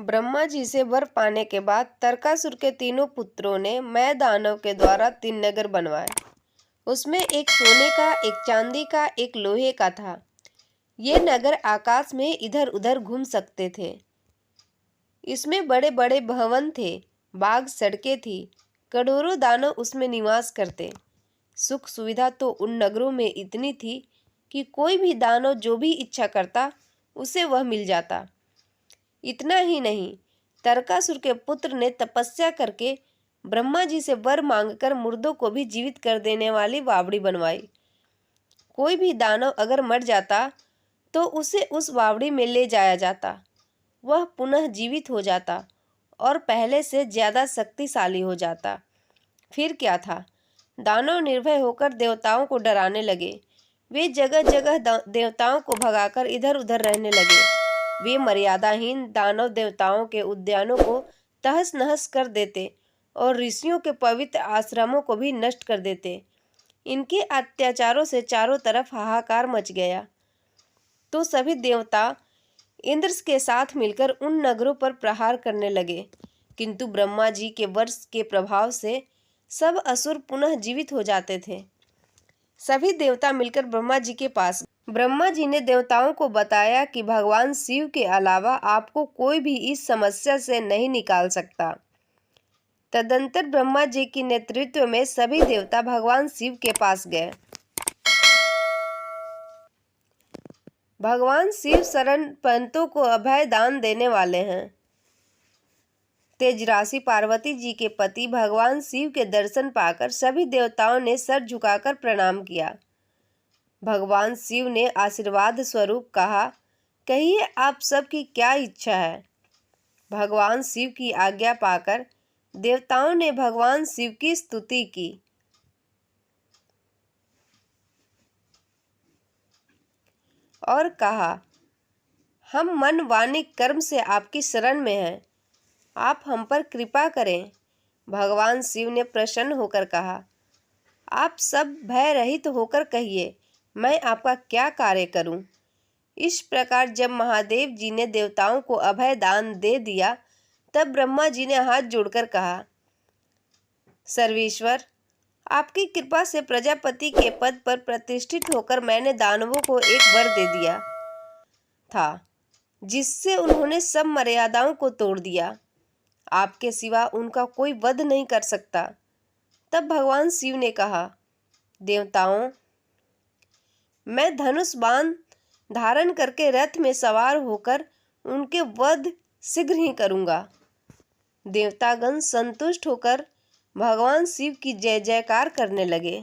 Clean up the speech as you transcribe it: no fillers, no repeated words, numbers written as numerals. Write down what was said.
ब्रह्मा जी से वर पाने के बाद तारकासुर के तीनों पुत्रों ने मैं दानव के द्वारा 3 नगर बनवाए। उसमें एक सोने का, एक चांदी का, एक लोहे का था। ये नगर आकाश में इधर उधर घूम सकते थे। इसमें बड़े बड़े भवन थे, बाग सड़कें थी, करोड़ों दानव उसमें निवास करते। सुख सुविधा तो उन नगरों में इतनी थी कि कोई भी दानव जो भी इच्छा करता उसे वह मिल जाता। इतना ही नहीं, तारकासुर के पुत्र ने तपस्या करके ब्रह्मा जी से वर मांगकर मुर्दों को भी जीवित कर देने वाली बावड़ी बनवाई। कोई भी दानव अगर मर जाता तो उसे उस बावड़ी में ले जाया जाता, वह पुनः जीवित हो जाता और पहले से ज्यादा शक्तिशाली हो जाता। फिर क्या था, दानव निर्भय होकर देवताओं को डराने लगे। वे जगह जगह देवताओं को भगाकर इधर उधर रहने लगे। वे मर्यादाहीन दानव देवताओं के उद्यानों को तहस नहस कर देते और ऋषियों के पवित्र आश्रमों को भी नष्ट कर देते। इनके अत्याचारों से चारों तरफ हाहाकार मच गया। तो सभी देवता इंद्र के साथ मिलकर उन नगरों पर प्रहार करने लगे, किंतु ब्रह्मा जी के वर्ष के प्रभाव से सब असुर पुनः जीवित हो जाते थे। सभी देवता मिलकर ब्रह्मा जी के पास। ब्रह्मा जी ने देवताओं को बताया कि भगवान शिव के अलावा आपको कोई भी इस समस्या से नहीं निकाल सकता। तदंतर ब्रह्मा जी के नेतृत्व में सभी देवता भगवान शिव के पास गए। भगवान शिव शरण पंतों को अभय दान देने वाले हैं। तेजराशि पार्वती जी के पति भगवान शिव के दर्शन पाकर सभी देवताओं ने सर झुकाकर प्रणाम किया। भगवान शिव ने आशीर्वाद स्वरूप कहा, कहिए आप सबकी क्या इच्छा है। भगवान शिव की आज्ञा पाकर देवताओं ने भगवान शिव की स्तुति की और कहा, हम मन वाणी कर्म से आपकी शरण में हैं, आप हम पर कृपा करें। भगवान शिव ने प्रसन्न होकर कहा, आप सब भय रहित होकर कहिए, मैं आपका क्या कार्य करूं। इस प्रकार जब महादेव जी ने देवताओं को अभय दान दे दिया, तब ब्रह्मा जी ने हाथ जोड़कर कहा, सर्वेश्वर, आपकी कृपा से प्रजापति के पद पर प्रतिष्ठित होकर मैंने दानवों को एक वर दे दिया था, जिससे उन्होंने सब मर्यादाओं को तोड़ दिया। आपके सिवा उनका कोई वध नहीं कर सकता। तब भगवान शिव ने कहा, देवताओं, मैं धनुष बाण धारण करके रथ में सवार होकर उनके वध शीघ्र ही करूंगा। देवतागण संतुष्ट होकर भगवान शिव की जय जयकार करने लगे।